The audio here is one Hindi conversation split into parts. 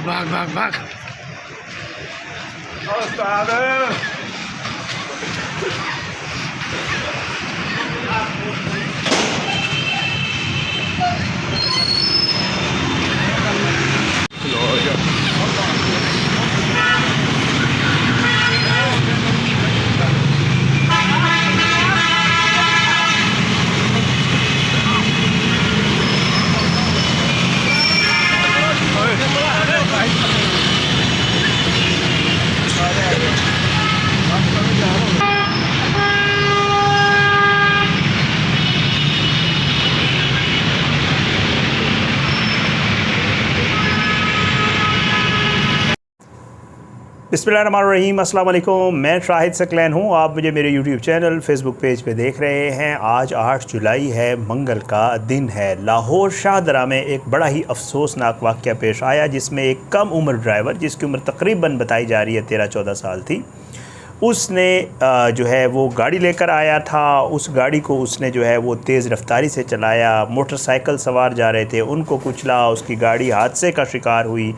भाग भाग भाग। बिस्मिल्लाहिर्रहमानिर्रहीम, अस्सलाम वालेकुम। मैं शाहिद सकलैन हूँ। आप मुझे मेरे यूट्यूब चैनल फेसबुक पेज पे देख रहे हैं। आज 8 जुलाई है, मंगल का दिन है। लाहौर शाहदरा में एक बड़ा ही अफसोसनाक वाक़या पेश आया, जिसमें एक कम उम्र ड्राइवर, जिसकी उम्र तकरीबन बताई जा रही है 13-14 साल थी, उसने जो है वो गाड़ी लेकर आया था। उस गाड़ी को उसने जो है वो तेज़ रफ्तारी से चलाया। मोटरसाइकिल सवार जा रहे थे, उनको कुचला, उसकी गाड़ी हादसे का शिकार हुई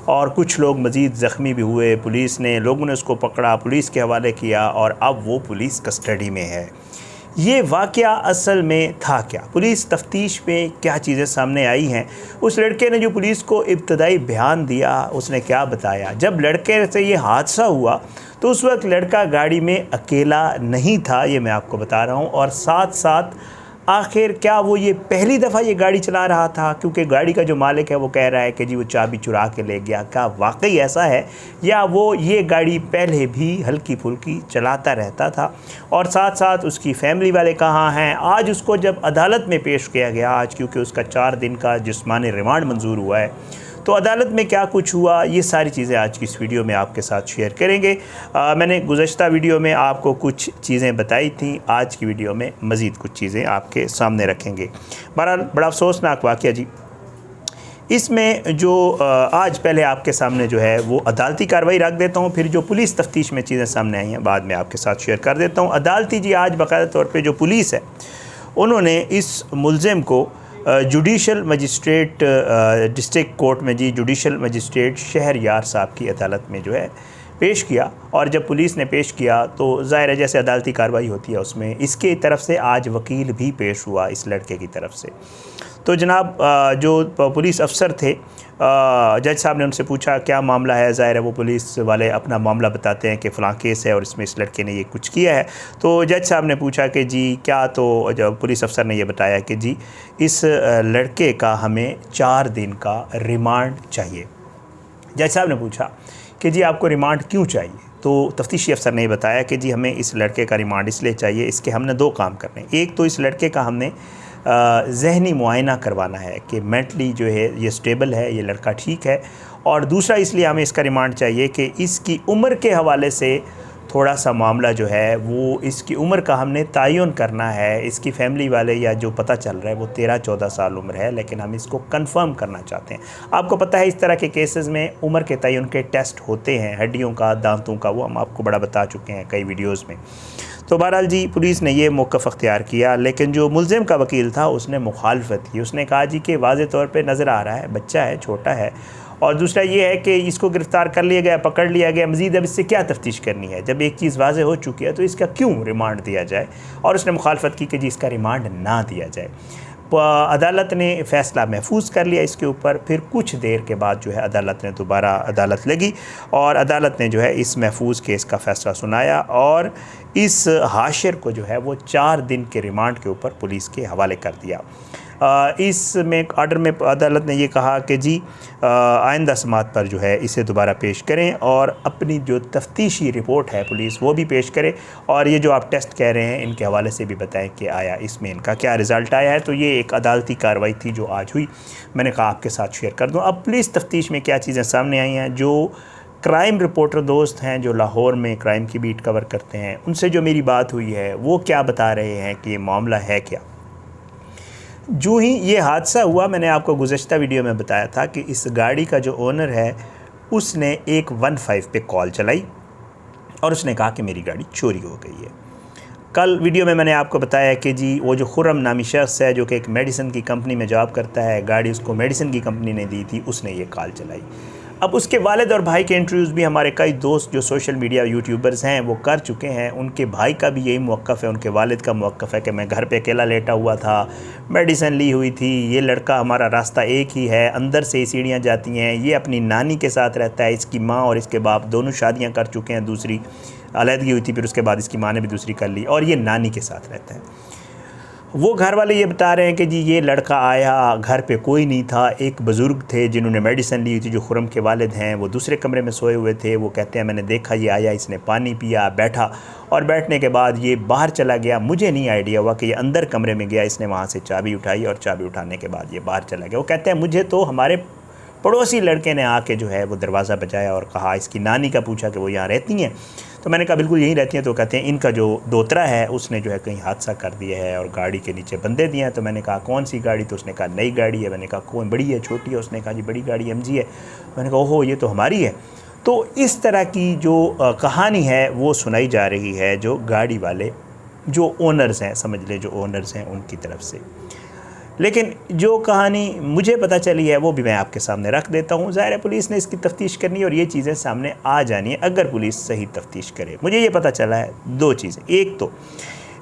और कुछ लोग मज़ीद ज़ख्मी भी हुए। लोगों ने उसको पकड़ा, पुलिस के हवाले किया और अब वो पुलिस कस्टडी में है। ये वाक़या असल में था क्या? पुलिस तफ्तीश में क्या चीज़ें सामने आई हैं? उस लड़के ने जो पुलिस को इब्तदाई बयान दिया, उसने क्या बताया? जब लड़के से ये हादसा हुआ तो उस वक्त लड़का गाड़ी में अकेला नहीं था, ये मैं आपको बता रहा हूँ। और साथ साथ आखिर क्या वो ये पहली दफ़ा ये गाड़ी चला रहा था? क्योंकि गाड़ी का जो मालिक है वो कह रहा है कि जी वो चाबी चुरा के ले गया। क्या वाकई ऐसा है, या वो ये गाड़ी पहले भी हल्की फुल्की चलाता रहता था? और साथ साथ उसकी फैमिली वाले कहाँ हैं? आज उसको जब अदालत में पेश किया गया, आज क्योंकि उसका 4 दिन का जिस्मानी रिमांड मंजूर हुआ है, तो अदालत में क्या कुछ हुआ, ये सारी चीज़ें आज की इस वीडियो में आपके साथ शेयर करेंगे। मैंने गुज़श्ता वीडियो में आपको कुछ चीज़ें बताई थी, आज की वीडियो में मज़ीद कुछ चीज़ें आपके सामने रखेंगे। बहरहाल बड़ा अफसोसनाक वाक़या जी। इसमें जो आज पहले आपके सामने जो है वो अदालती कार्रवाई रख देता हूँ, फिर जो पुलिस तफ्तीश में चीज़ें सामने आई हैं बाद में आपके साथ शेयर कर देता हूँ। अदालती जी, आज बाकायदा तौर पर जो पुलिस है उन्होंने इस मुलज़िम को जुडिशल मजिस्ट्रेट डिस्ट्रिक्ट कोर्ट में जी जुडिशल मजिस्ट्रेट शहरयार साहब की अदालत में जो है पेश किया। और जब पुलिस ने पेश किया तो ज़ाहिर है जैसे अदालती कार्रवाई होती है उसमें इसके तरफ से आज वकील भी पेश हुआ इस लड़के की तरफ से। तो जनाब जो पुलिस अफसर थे, जज साहब ने उनसे पूछा क्या मामला है। ज़ाहिर है वो पुलिस वाले अपना मामला बताते हैं कि फ़लाँ केस है और इसमें इस लड़के ने ये कुछ किया है। तो जज साहब ने पूछा कि जी क्या, तो जब पुलिस अफसर ने ये बताया कि जी इस लड़के का हमें 4 दिन का रिमांड चाहिए। जज साहब ने पूछा कि जी आपको रिमांड क्यों चाहिए? तो तफ्तीशी अफसर ने बताया कि जी हमें इस लड़के का रिमांड इसलिए चाहिए, इसके हमने 2 काम करने। एक तो इस लड़के का हमने ज़हनी मुआयना करवाना है कि मेंटली जो है ये स्टेबल है, ये लड़का ठीक है। और दूसरा इसलिए हमें इसका रिमांड चाहिए कि इसकी उम्र के हवाले से थोड़ा सा मामला जो है वो इसकी उम्र का हमने तयन करना है। इसकी फैमिली वाले या जो पता चल रहा है वो 13-14 साल उम्र है, लेकिन हम इसको कंफर्म करना चाहते हैं। आपको पता है इस तरह के केसेस में उम्र के तयन के टेस्ट होते हैं, हड्डियों का, दांतों का, वो हम आपको बड़ा बता चुके हैं कई वीडियोज़ में। तो बहरहाल जी पुलिस ने ये मौक़िफ़ अख्तियार किया, लेकिन जो मुलज़िम का वकील था उसने मुखालफत की। उसने कहा जी कि वाज़े तौर पे नज़र आ रहा है बच्चा है, छोटा है, और दूसरा ये है कि इसको गिरफ़्तार कर लिया गया, पकड़ लिया गया, मज़ीद अब इससे क्या तफ्तीश करनी है? जब एक चीज़ वाज़े हो चुकी है तो इसका क्यों रिमांड दिया जाए? और उसने मुखालफत की कि जी इसका रिमांड ना दिया जाए। अदालत ने फ़ैसला महफूज कर लिया इसके ऊपर। फिर कुछ देर के बाद जो है अदालत ने दोबारा अदालत लगी और अदालत ने जो है इस महफूज केस का फ़ैसला सुनाया और इस हाशिर को जो है वो 4 दिन के रिमांड के ऊपर पुलिस के हवाले कर दिया। इसमें आर्डर में अदालत ने ये कहा कि जी आइंदा समात पर जो है इसे दोबारा पेश करें और अपनी जो तफ्तीशी रिपोर्ट है पुलिस वो भी पेश करे, और ये जो आप टेस्ट कह रहे हैं इनके हवाले से भी बताएं कि आया इसमें इनका क्या रिज़ल्ट आया है। तो ये एक अदालती कार्रवाई थी जो आज हुई, मैंने कहा आपके साथ शेयर कर दूँ। अब पुलिस तफ्तीश में क्या चीज़ें सामने आई हैं, जो क्राइम रिपोर्टर दोस्त हैं जो लाहौर में क्राइम की बीट कवर करते हैं, उनसे जो मेरी बात हुई है वो क्या बता रहे हैं कि ये मामला है क्या। जो ही ये हादसा हुआ, मैंने आपको गुज़श्ता वीडियो में बताया था कि इस गाड़ी का जो ओनर है उसने 115 पे कॉल चलाई और उसने कहा कि मेरी गाड़ी चोरी हो गई है। कल वीडियो में मैंने आपको बताया कि जी वो जो खुर्रम नामी शख्स है जो कि एक मेडिसिन की कंपनी में जॉब करता है, गाड़ी उसको मेडिसिन की कंपनी ने दी थी, उसने ये कॉल चलाई। अब उसके वालिद और भाई के इंटरव्यूज़ भी हमारे कई दोस्त जो सोशल मीडिया यूट्यूबर्स हैं वो कर चुके हैं। उनके भाई का भी यही मौक़िफ़ है, उनके वालिद का मौक़िफ़ है कि मैं घर पे अकेला लेटा हुआ था, मेडिसिन ली हुई थी, ये लड़का हमारा रास्ता एक ही है, अंदर से ही सीढ़ियाँ जाती हैं, ये अपनी नानी के साथ रहता है, इसकी माँ और इसके बाप दोनों शादियाँ कर चुके हैं, दूसरी अलहदगी हुई थी, फिर उसके बाद इसकी माँ ने भी दूसरी कर ली, और ये नानी के साथ रहता है। वो घर वाले ये बता रहे हैं कि जी ये लड़का आया, घर पे कोई नहीं था, एक बुज़ुर्ग थे जिन्होंने मेडिसिन ली थी, जो खुरम के वालिद हैं, वो दूसरे कमरे में सोए हुए थे। वो कहते हैं मैंने देखा ये आया, इसने पानी पिया, बैठा, और बैठने के बाद ये बाहर चला गया। मुझे नहीं आइडिया हुआ कि ये अंदर कमरे में गया, इसने वहाँ से चाबी उठाई और चाबी उठाने के बाद ये बाहर चला गया। वो कहते हैं मुझे तो हमारे पड़ोसी लड़के ने आके जो है वो दरवाज़ा बजाया और कहा, इसकी नानी का पूछा कि वो यहाँ रहती हैं, तो मैंने कहा बिल्कुल यहीं रहती हैं। तो कहते हैं इनका जो दोतरा है उसने जो है कहीं हादसा कर दिया है और गाड़ी के नीचे बंदे दिए हैं। तो मैंने कहा कौन सी गाड़ी? तो उसने कहा नई गाड़ी है। मैंने कहा कौन, बड़ी है छोटी है? उसने कहा जी बड़ी गाड़ी MG है। मैंने कहा ओहो ये तो हमारी है। तो इस तरह की जो कहानी है वो सुनाई जा रही है, जो गाड़ी वाले जो ओनर्स हैं, समझ ले जो ओनर्स हैं उनकी तरफ से। लेकिन जो कहानी मुझे पता चली है वो भी मैं आपके सामने रख देता हूँ। ज़ाहिर है पुलिस ने इसकी तफ्तीश करनी है और ये चीज़ें सामने आ जानी है अगर पुलिस सही तफ्तीश करे। मुझे ये पता चला है दो चीज़ें। एक तो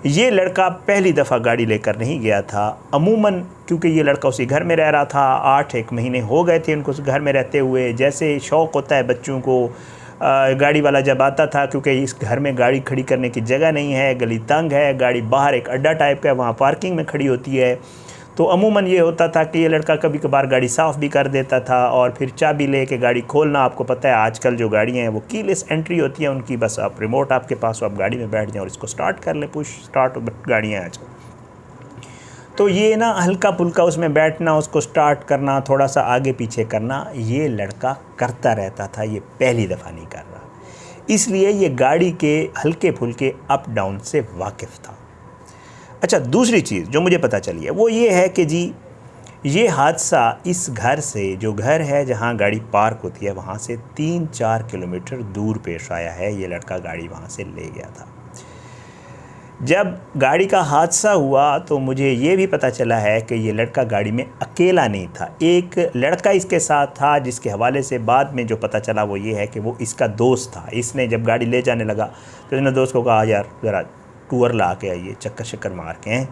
ये लड़का पहली दफ़ा गाड़ी लेकर नहीं गया था। अमूमन क्योंकि ये लड़का उसी घर में रह रहा था, 8 महीने हो गए थे उनको उस घर में रहते हुए। जैसे शौक़ होता है बच्चों को, गाड़ी वाला जब आता था, क्योंकि इस घर में गाड़ी खड़ी करने की जगह नहीं है, गली तंग है, गाड़ी बाहर एक अड्डा टाइप का है, वहाँ पार्किंग में खड़ी होती है। तो अमूमन ये होता था कि ये लड़का कभी कभार गाड़ी साफ़ भी कर देता था और फिर चाबी ले के गाड़ी खोलना। आपको पता है आजकल जो गाड़ियाँ हैं वो कीलेस एंट्री होती है उनकी, बस आप रिमोट आपके पास हो, आप गाड़ी में बैठ जाएँ और इसको स्टार्ट कर लें, पुश स्टार्ट गाड़ियाँ आजकल। तो ये ना हल्का फुल्का उसमें बैठना, उसको स्टार्ट करना, थोड़ा सा आगे पीछे करना, ये लड़का करता रहता था। ये पहली दफ़ा नहीं कर रहा, इसलिए ये गाड़ी के हल्के फुल्के अप डाउन से वाकिफ़ था। अच्छा, दूसरी चीज़ जो मुझे पता चली है वो ये है कि जी ये हादसा इस घर से, जो घर है जहाँ गाड़ी पार्क होती है, वहाँ से 3-4 किलोमीटर दूर पेश आया है। ये लड़का गाड़ी वहाँ से ले गया था। जब गाड़ी का हादसा हुआ तो मुझे ये भी पता चला है कि ये लड़का गाड़ी में अकेला नहीं था, एक लड़का इसके साथ था, जिसके हवाले से बाद में जो पता चला वो ये है कि वो इसका दोस्त था। इसने जब गाड़ी ले जाने लगा तो इसने दोस्त को कहा यार ज़रा टूर ला के आइए, चक्कर शक्कर मार के हैं।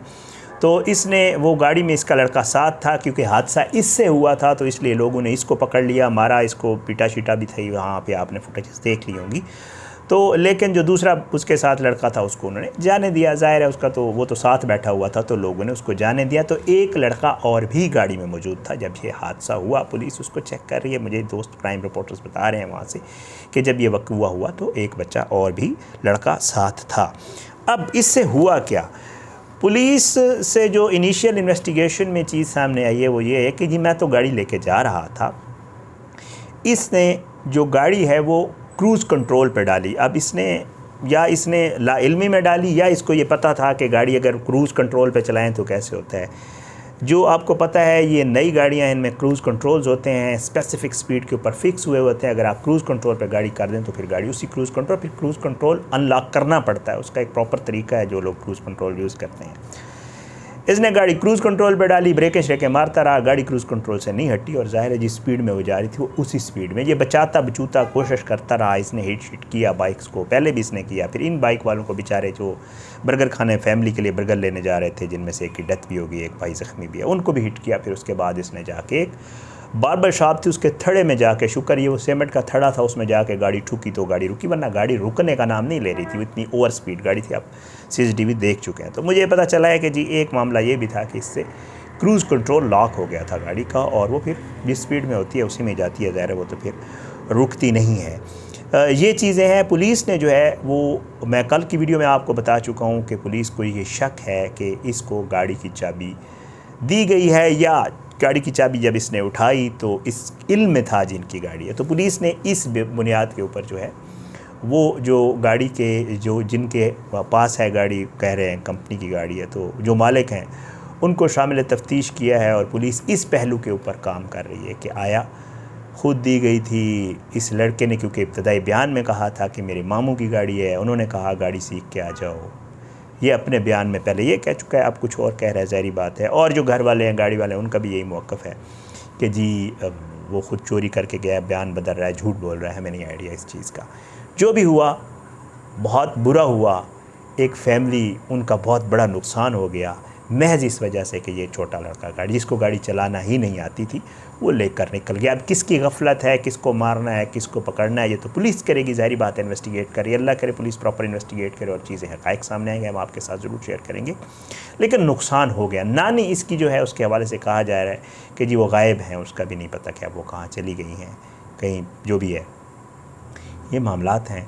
तो इसने वो गाड़ी में इसका लड़का साथ था, क्योंकि हादसा इससे हुआ था तो इसलिए लोगों ने इसको पकड़ लिया, मारा इसको, पीटा शीटा भी थी, वहाँ पे आपने फुटेज देख ली होंगी। तो लेकिन जो दूसरा उसके साथ लड़का था उसको उन्होंने जाने दिया। ज़ाहिर है उसका तो वो तो साथ बैठा हुआ था तो लोगों ने उसको जाने दिया। तो एक लड़का और भी गाड़ी में मौजूद था जब ये हादसा हुआ। पुलिस उसको चेक कर रही है। मुझे दोस्त क्राइम रिपोर्टर्स बता रहे हैं वहाँ से कि जब ये वक़्वा हुआ तो एक बच्चा और भी लड़का साथ था। अब इससे हुआ क्या? पुलिस से जो इनिशियल इन्वेस्टिगेशन में चीज़ सामने आई है वो ये है कि जी मैं तो गाड़ी लेके जा रहा था, इसने जो गाड़ी है वो क्रूज़ कंट्रोल पे डाली। अब इसने लाइल्मी में डाली या इसको ये पता था कि गाड़ी अगर क्रूज़ कंट्रोल पे चलाएं तो कैसे होता है। जो आपको पता है ये नई गाड़ियां, इनमें क्रूज़ कंट्रोल्स होते हैं, स्पेसिफिक स्पीड के ऊपर फिक्स हुए होते हैं। अगर आप क्रूज़ कंट्रोल पर गाड़ी कर दें तो फिर गाड़ी उसी क्रूज़ कंट्रोल अनलॉक करना पड़ता है। उसका एक प्रॉपर तरीका है जो लोग क्रूज़ कंट्रोल यूज़ करते हैं। इसने गाड़ी क्रूज़ कंट्रोल पे डाली, ब्रेकें श्रेकें मारता रहा, गाड़ी क्रूज़ कंट्रोल से नहीं हटी और ज़ाहिर है जिस स्पीड में वो जा रही थी वो उसी स्पीड में ये बचूता कोशिश करता रहा। इसने हिट शिट किया बाइक्स को, पहले भी इसने किया। फिर इन बाइक वालों को बेचारे जो बर्गर खाने फैमिली के लिए बर्गर लेने जा रहे थे, जिनमें से एक की डेथ भी होगी, एक भाई ज़ख्मी भी है, उनको भी हिट किया। फिर उसके बाद इसने जाके एक बार्बर शॉप थी उसके थड़े में जाके, शुक्र ये वो सीमेंट का थड़ा था, उसमें जाके गाड़ी ठुकी तो गाड़ी रुकी, वरना गाड़ी रुकने का नाम नहीं ले रही थी, इतनी ओवर स्पीड गाड़ी थी। आप CCTV देख चुके हैं। तो मुझे पता चला है कि जी एक मामला ये भी था कि इससे क्रूज़ कंट्रोल लॉक हो गया था गाड़ी का और वो फिर जिस स्पीड में होती है उसी में जाती है, ज़ाहिर है वो तो फिर रुकती नहीं है। ये चीज़ें हैं। पुलिस ने जो है वो, मैं कल की वीडियो में आपको बता चुका हूँ कि पुलिस को ये शक है कि इसको गाड़ी की चाबी दी गई है या गाड़ी की चाबी जब इसने उठाई तो इस इल्म में था जिनकी गाड़ी है। तो पुलिस ने इस बुनियाद के ऊपर जो है वो जो गाड़ी के जो जिनके पास है गाड़ी, कह रहे हैं कंपनी की गाड़ी है, तो जो मालिक हैं उनको शामिल तफ्तीश किया है और पुलिस इस पहलू के ऊपर काम कर रही है कि आया खुद दी गई थी। इस लड़के ने क्योंकि इब्तदाई बयान में कहा था कि मेरे मामू की गाड़ी है, उन्होंने कहा गाड़ी सीख के आ जाओ। ये अपने बयान में पहले ये कह चुका है, अब कुछ और कह रहा है, ज़ाहिर बात है। और जो घर वाले हैं, गाड़ी वाले हैं, उनका भी यही मौक़िफ़ है कि जी वो ख़ुद चोरी करके गया, बयान बदल रहा है, झूठ बोल रहा है, हमें नहीं आइडिया इस चीज़ का। जो भी हुआ बहुत बुरा हुआ, एक फैमिली उनका बहुत बड़ा नुकसान हो गया महज इस वजह से कि ये छोटा लड़का गाड़ी, जिसको गाड़ी चलाना ही नहीं आती थी, वो लेकर निकल गया। अब किसकी गफलत है, किसको मारना है, किसको पकड़ना है, ये तो पुलिस करेगी, ज़ाहिर बात है, इन्वेस्टिगेट करे, अल्लाह करे पुलिस प्रॉपर इन्वेस्टिगेट करे और चीज़ें हक़ाइक़ सामने आएंगे, हम आपके साथ ज़रूर शेयर करेंगे। लेकिन नुकसान हो गया। नानी इसकी जो है उसके हवाले से कहा जा रहा है कि जी वो गायब हैं, उसका भी नहीं पता कि अब वो कहाँ चली गई हैं, कहीं जो भी है। ये मामलात हैं।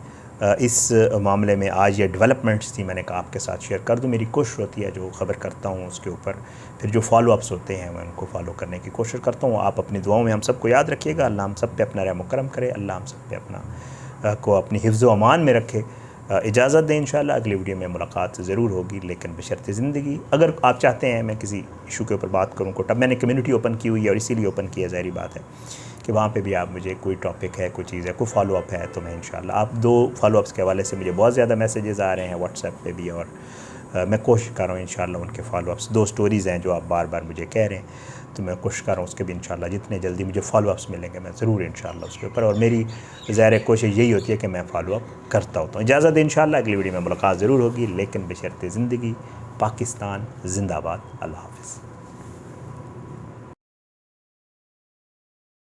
इस मामले में आज ये डेवलपमेंट्स थी, मैंने कहा आपके साथ शेयर कर दूं। मेरी कोशिश होती है जो ख़बर करता हूँ उसके ऊपर फिर जो फॉलोअप्स होते हैं मैं उनको फॉलो करने की कोशिश करता हूँ। आप अपनी दुआओं में हम सबको याद रखिएगा। अल्लाह हम सब पे अपना रहम करम करे, अल्लाह हम सब पे अपना को अपनी हिफ्ज़ व अमान में रखे। इजाज़त दें, इंशाअल्लाह अगली वीडियो में मुलाकात ज़रूर होगी, लेकिन बशर्ते ज़िंदगी। अगर आप चाहते हैं मैं किसी इशू के ऊपर बात करूँ, तब मैंने कम्युनिटी ओपन की हुई है और इसीलिए ओपन की है, ज़ाहिर बात है कि वहाँ पे भी आप मुझे कोई टॉपिक है, कोई चीज़ है, कोई फॉलोअप है, तो मैं इंशाअल्लाह आप 2 फॉलोअप्स के हवाले से मुझे बहुत ज़्यादा मैसेजेस आ रहे हैं व्हाट्सएप पे भी, और मैं कोशिश कर रहा हूँ इंशाअल्लाह उनके फॉलोअप्स। 2 स्टोरीज़ हैं जो आप बार बार मुझे कह रहे हैं, तो मैं कोशिश कर रहा हूँ उसके भी इंशाअल्लाह जितने जल्दी मुझे फॉलोअप्स मिलेंगे मैं ज़रूर इंशाअल्लाह उसके ऊपर, और मेरी ज़ाहिर कोशिश यही होती है कि मैं फॉलोअप करता होता हूँ। इजाज़त दें, इंशाअल्लाह अगली वीडियो में मुलाकात ज़रूर होगी, लेकिन बशर्ते ज़िंदगी। पाकिस्तान ज़िंदाबाद। अल्लाह हाफ़िज़।